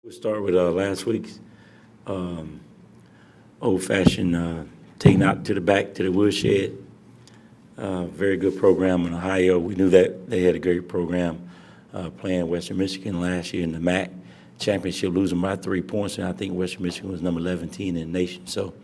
We'll start with last week's old-fashioned taking out to the back to the woodshed. Very good program in Ohio. We knew that they had a great program playing Western Michigan last year in the MAC championship, losing by 3 points, and I think Western Michigan was number 11 in the nation. So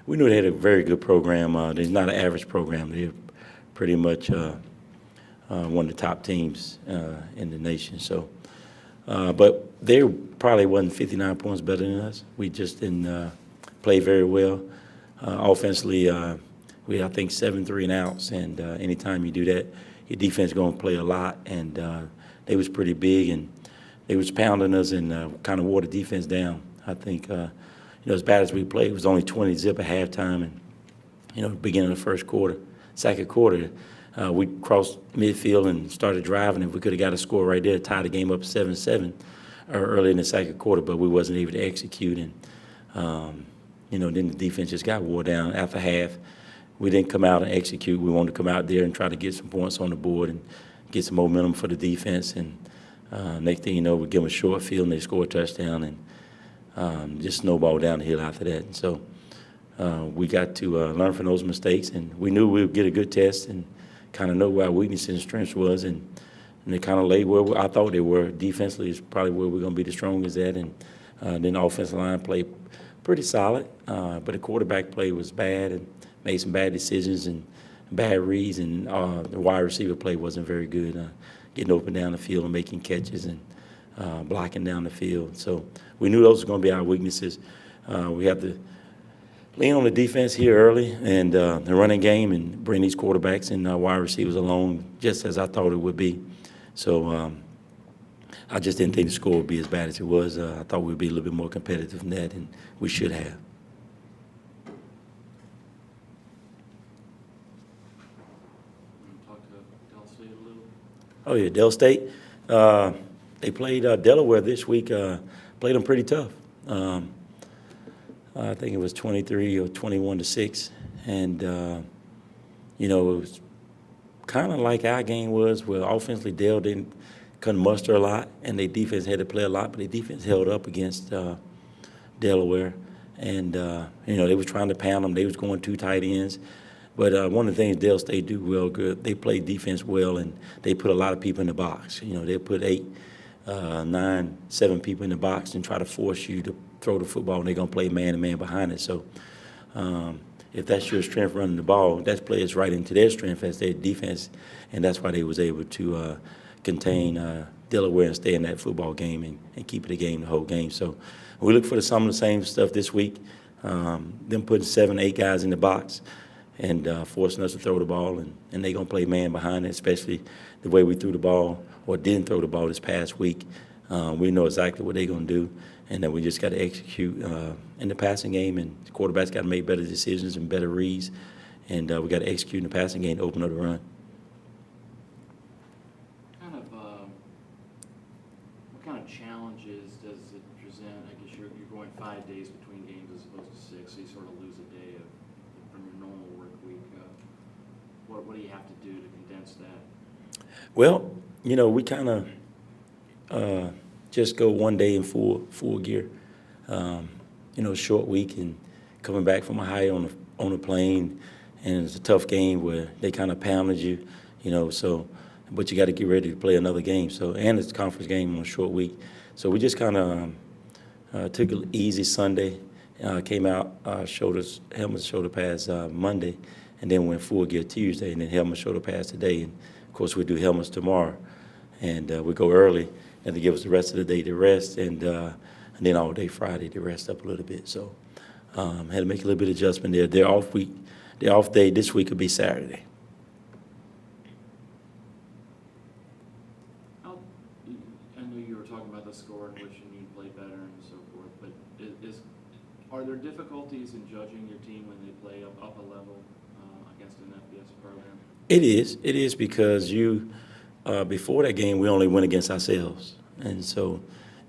we knew they had a very good program. They're not an average program. They're pretty much one of the top teams in the nation. So. But they probably wasn't 59 points better than us. We just didn't play very well. Offensively, we I think 7 3-and-outs, and anytime you do that, your defense is going to play a lot. And they was pretty big, and they was pounding us and kind of wore the defense down. I think as bad as we played, it was only 20-zip at halftime, and beginning of the first quarter, second quarter. We crossed midfield and started driving. If we could have got a score right there, tied the game up 7-7 early in the second quarter, but we wasn't able to execute. And then the defense just got wore down after half. We didn't come out and execute. We wanted to come out there and try to get some points on the board and get some momentum for the defense. And next thing you know, we give them a short field and they score a touchdown, and just snowballed down the hill after that. And so we got to learn from those mistakes, and we knew we would get a good test and kind of know where our weakness and strengths was, and they kind of laid where I thought they were. Defensively is probably where we're going to be the strongest at, and then the offensive line played pretty solid, but the quarterback play was bad and made some bad decisions and bad reads, and the wide receiver play wasn't very good, getting open down the field and making catches and blocking down the field. So we knew those were going to be our weaknesses. We have to lean on the defense here early and the running game and bring these quarterbacks and wide receivers along just as I thought it would be. So I just didn't think the score would be as bad as it was. I thought we'd be a little bit more competitive than that, and we should have. Talk to Del State a little. Oh, yeah, Del State. They played Delaware this week, played them pretty tough. I think it was 23 or 21-6, and it was kind of like our game was, where offensively Dell couldn't muster a lot, and their defense had to play a lot, but their defense held up against Delaware, and they was trying to pound them. They was going 2 tight ends, but one of the things Dell State do well good, they play defense well, and they put a lot of people in the box. They put 8, 9, 7 people in the box and try to force you to throw the football, and they're going to play man-to-man behind it. So if that's your strength running the ball, that plays right into their strength as their defense, and that's why they was able to contain Delaware and stay in that football game and keep it a game the whole game. So we look for some of the same stuff this week, them putting 7, 8 guys in the box and forcing us to throw the ball, and they're going to play man behind it, especially the way we threw the ball or didn't throw the ball this past week. We know exactly what they're going to do, and then we just got to execute in the passing game, and the quarterback's got to make better decisions and better reads, and we got to execute in the passing game to open up the run. What kind of challenges does it present? I guess you're going 5 days between games as opposed to 6, so you sort of lose a day from your normal work week. What do you have to do to condense that? Well, we kind of just go one day in full gear. Short week and coming back from Ohio on a plane, and it's a tough game where they kind of pounded you, so, but you got to get ready to play another game. So, and it's a conference game on a short week. So we just kind of took it easy Sunday, came out, helmet shoulder pads Monday, and then went full gear Tuesday, and then helmet shoulder pads today. And of course we do helmets tomorrow, and we go early, and they give us the rest of the day to rest, and then all day Friday to rest up a little bit. So had to make a little bit of adjustment there. Their off day this week will be Saturday. I know you were talking about the score in which you need to play better and so forth, but are there difficulties in judging your team when they play up a level against an FBS program? It is because before that game we only went against ourselves, and so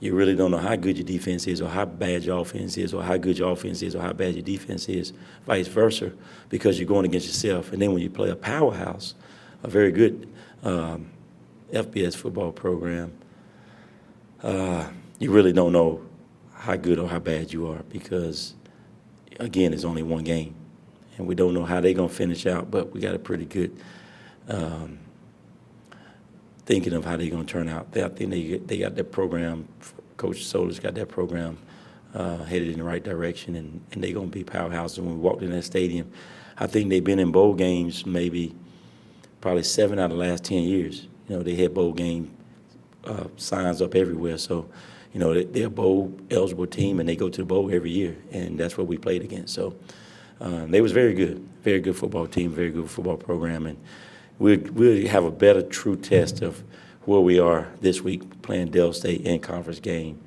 you really don't know how good your defense is or how bad your offense is or how good your offense is or how bad your defense is, vice versa, because you're going against yourself. And then when you play a powerhouse, a very good FBS football program, you really don't know how good or how bad you are because, again, it's only one game. And we don't know how they're going to finish out, but we got a pretty good thinking of how they're going to turn out. I think they got that program, Coach Solar's got that program headed in the right direction, and they're going to be powerhouses. When we walked in that stadium, I think they've been in bowl games probably 7 out of the last 10 years. You know, they had bowl game signs up everywhere. So, you know, they're a bowl-eligible team, and they go to the bowl every year, and that's what we played against. So they was very good football team, very good football program, and we'll have a better true test of where we are this week playing Dell State in conference game,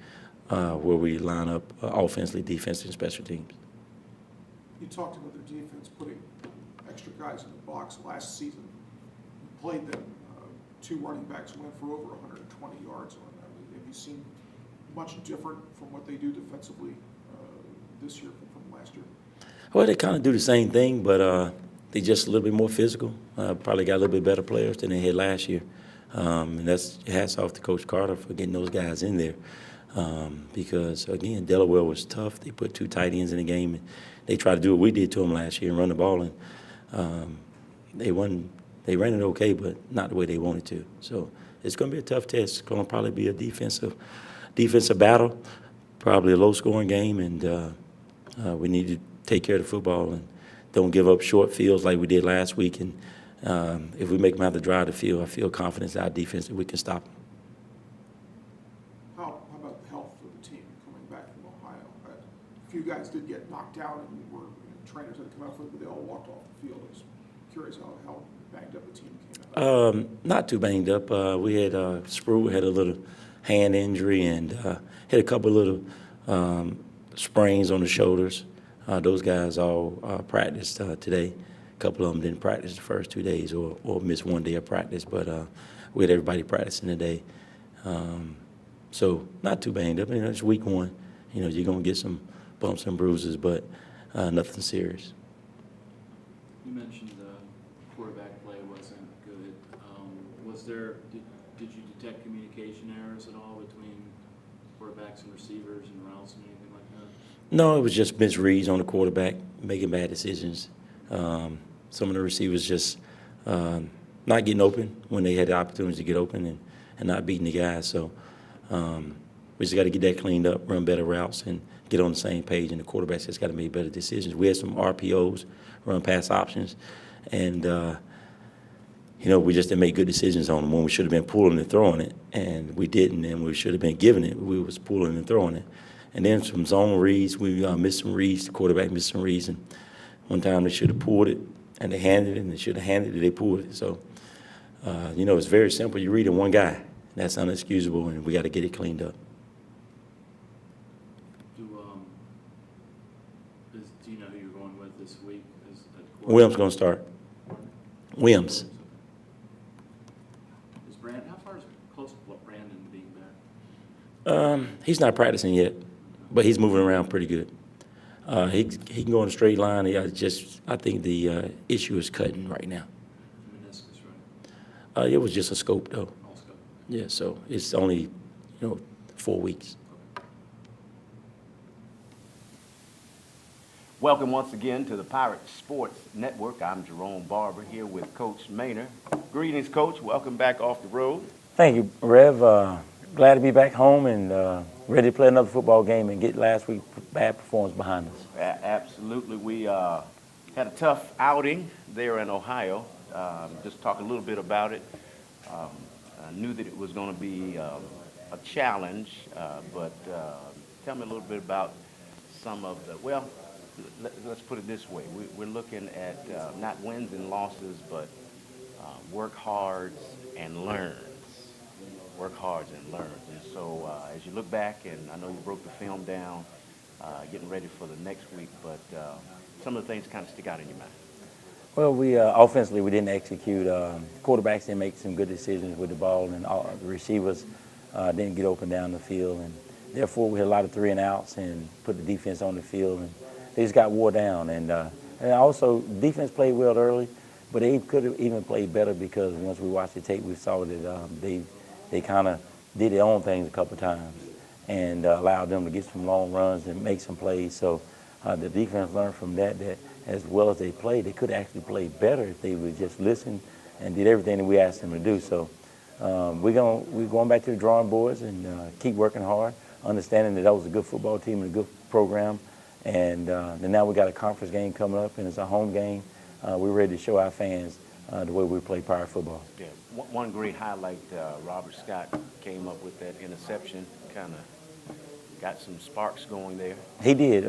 where we line up offensively, defensively, and special teams. You talked about their defense putting extra guys in the box last season. You played them. 2 running backs went for over 120 yards on them. Have you seen much different from what they do defensively this year from last year? Well, they kind of do the same thing, but they just a little bit more physical. Probably got a little bit better players than they had last year. And that's hats off to Coach Carter for getting those guys in there. Because, again, Delaware was tough. They put 2 tight ends in the game, and they tried to do what we did to them last year and run the ball. And they ran it okay, but not the way they wanted to. So it's going to be a tough test. It's going to probably be a defensive battle, probably a low-scoring game, and we need to take care of the football and don't give up short fields like we did last week. And if we make them have to drive the field, I feel confident in our defense that we can stop them. How about the health of the team coming back from Ohio? A few guys did get knocked out, and trainers had to come out for it, but they all walked off the field. I was curious how banged up the team came out. Not too banged up. We had Sproul had a little hand injury and had a couple little sprains on the shoulders. Those guys all practiced today. A couple of them didn't practice the first 2 days or missed 1 day of practice, but we had everybody practicing today. So not too banged up. You know, it's week 1. You know, you're going to get some bumps and bruises, but nothing serious. You mentioned the quarterback play wasn't good. Did you detect communication errors at all between quarterbacks and receivers and routes and anything like that? No, it was just misreads on the quarterback, making bad decisions. Some of the receivers just not getting open when they had the opportunity to get open and not beating the guys. So we just got to get that cleaned up, run better routes, and get on the same page. And the quarterbacks just got to make better decisions. We had some RPOs, run pass options, and you know, we just didn't make good decisions on them when we should have been pulling and throwing it, and we didn't, and we should have been giving it. We was pulling and throwing it. And then some zone reads, we missed some reads. The quarterback missed some reads, and one time they should have pulled it, and they handed it, and they should have handed it, they pulled it. So, you know, it's very simple. You read it one guy. That's unexcusable, and we got to get it cleaned up. Do you know who you're going with this week? Williams going to start. Williams. Is how far is close to Brandon being back? He's not practicing yet, but he's moving around pretty good. He can go in a straight line. I think the issue is cutting right now. Meniscus, right? It was just a scope, though. All scope. Yeah, so it's only, 4 weeks. Welcome once again to the Pirate Sports Network. I'm Jerome Barber here with Coach Maynor. Greetings, Coach. Welcome back off the road. Thank you, Rev. Glad to be back home and ready to play another football game and get last week's bad performance behind us. Absolutely. We had a tough outing there in Ohio. Just talk a little bit about it. I knew that it was going to be a challenge, but tell me a little bit about some of the, let's put it this way. We're looking at not wins and losses, but work hard and learns. Work hard and learn. And so as you look back, and I know you broke the film down, getting ready for the next week, but some of the things kind of stick out in your mind. Well, we offensively we didn't execute. Quarterbacks didn't make some good decisions with the ball, and the receivers didn't get open down the field, and therefore we had a lot of 3 and outs and put the defense on the field, and they just got wore down. And also defense played well early, but they could have even played better because once we watched the tape, we saw that they kind of did their own things a couple of times, and allowed them to get some long runs and make some plays. So the defense learned from that as well as they played, they could actually play better if they would just listen and did everything that we asked them to do. So we're going back to the drawing boards and keep working hard, understanding that was a good football team and a good program. And then now we got a conference game coming up, and it's a home game. We're ready to show our fans the way we play Pirate football. Yeah, one great highlight, Robert Scott came up with that interception, kind of got some sparks going there. He did.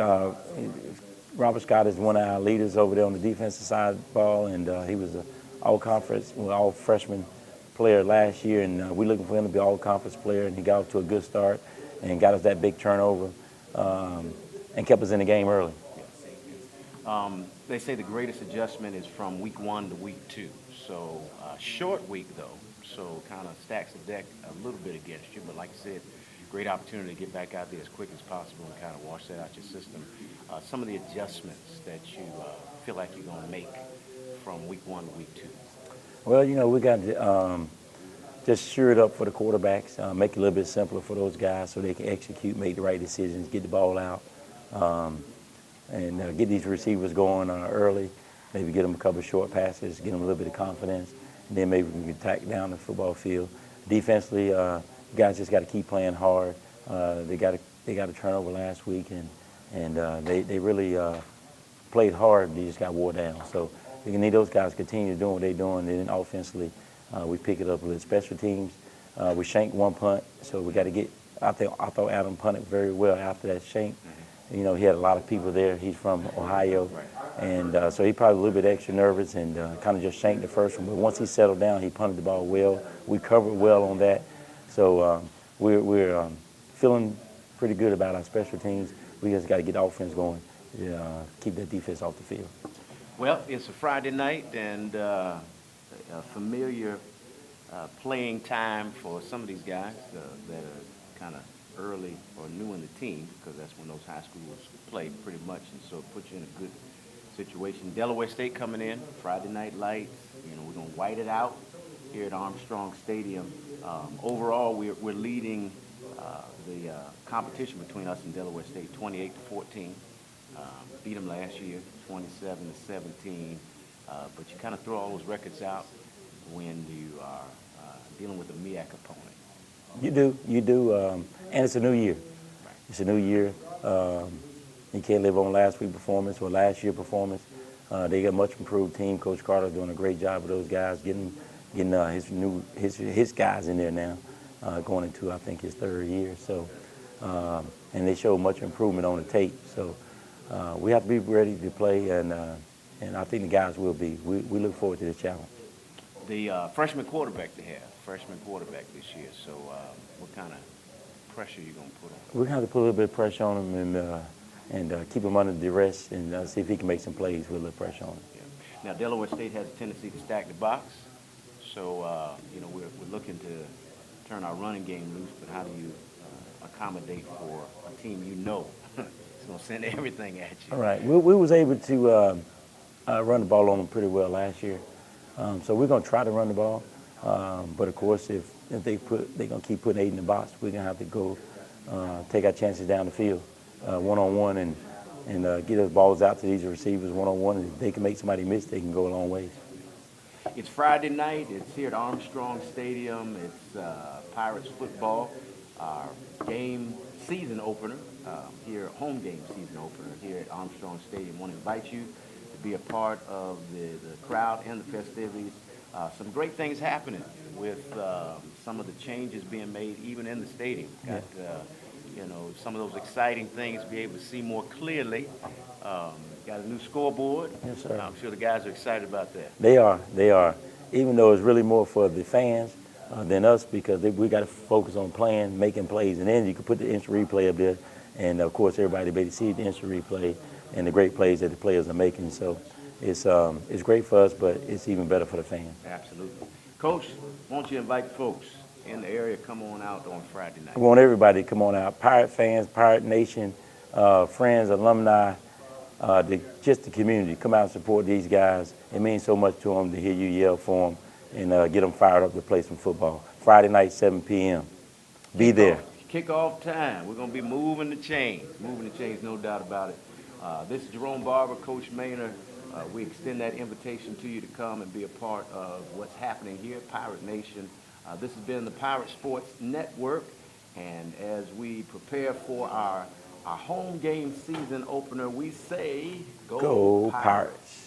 Robert Scott is one of our leaders over there on the defensive side of the ball, and he was an all-conference, all-freshman player last year, and we're looking for him to be an all-conference player, and he got off to a good start and got us that big turnover and kept us in the game early. They say the greatest adjustment is from week 1 to week 2. So short week, though, so kind of stacks the deck a little bit against you. But like I said, great opportunity to get back out there as quick as possible and kind of wash that out your system. Some of the adjustments that you feel like you're going to make from week 1 to week 2. Well, you know, we got to just sure it up for the quarterbacks, make it a little bit simpler for those guys so they can execute, make the right decisions, get the ball out, and get these receivers going early, maybe get them a couple of short passes, get them a little bit of confidence, and then maybe we can attack down the football field. Defensively, guys just got to keep playing hard. They got a turnover last week, and they really played hard. They just got wore down. So we need those guys to continue doing what they're doing. And then offensively, we pick it up with special teams. We shanked one punt, so we got to get. I thought Adam punted very well after that shank. You know, he had a lot of people there. He's from Ohio, and so he probably a little bit extra nervous and kind of just shanked the first one. But once he settled down, he punted the ball well. We covered well on that. So we're feeling pretty good about our special teams. We just got to get the offense going, keep that defense off the field. Well, it's a Friday night and a familiar playing time for some of these guys that are kind of early or new in the team, because that's when those high schools play pretty much, and so it puts you in a good situation. Delaware State coming in, Friday night lights. You know, we're going to white it out here at Armstrong Stadium. Overall, we're leading the competition between us and Delaware State 28-14. Beat them last year 27-17. But you kind of throw all those records out when you are dealing with a MEAC opponent. You do, and it's a new year. It's a new year. You can't live on last week's performance or last year's performance. They got a much improved team. Coach Carter doing a great job with those guys, getting his guys in there now, going into I think his 3rd year. So, and they show much improvement on the tape. So, we have to be ready to play, and I think the guys will be. We look forward to this challenge. The freshman quarterback this year. So, what kind of pressure are you going to put on him? We're going to have to put a little bit of pressure on him and keep him under duress and see if he can make some plays with a little pressure on him. Yeah. Now, Delaware State has a tendency to stack the box. So, you know, we're looking to turn our running game loose, but how do you accommodate for a team you know is going to send everything at you? All right. We was able to run the ball on them pretty well last year. So we're going to try to run the ball. But, of course, if they're going to keep putting 8 in the box, we're going to have to go take our chances down the field one-on-one and get those balls out to these receivers one-on-one. And if they can make somebody miss, they can go a long ways. It's Friday night. It's here at Armstrong Stadium. It's Pirates football, our game season opener here, home game season opener here at Armstrong Stadium. I want to invite you to be a part of the crowd and the festivities. Some great things happening with some of the changes being made even in the stadium. Got, you know, some of those exciting things, be able to see more clearly. Got a new scoreboard. Yes, sir. I'm sure the guys are excited about that. They are. Even though it's really more for the fans than us, because we got to focus on playing, making plays, and then you can put the instant replay up there, and of course everybody be able to see the instant replay and the great plays that the players are making. So it's great for us, but it's even better for the fans. Absolutely. Coach, won't you invite folks in the area, come on out on Friday night? We want everybody to come on out. Pirate fans, Pirate Nation, friends, alumni, just the community. Come out and support these guys. It means so much to them to hear you yell for them and get them fired up to play some football. Friday night, 7 p.m. Be there. kickoff time. We're going to be moving the chains, no doubt about it. This is Jerome Barber, Coach Maynard. We extend that invitation to you to come and be a part of what's happening here at Pirate Nation. This has been the Pirate Sports Network, and as we prepare for our home game season opener, we say, Go Pirates.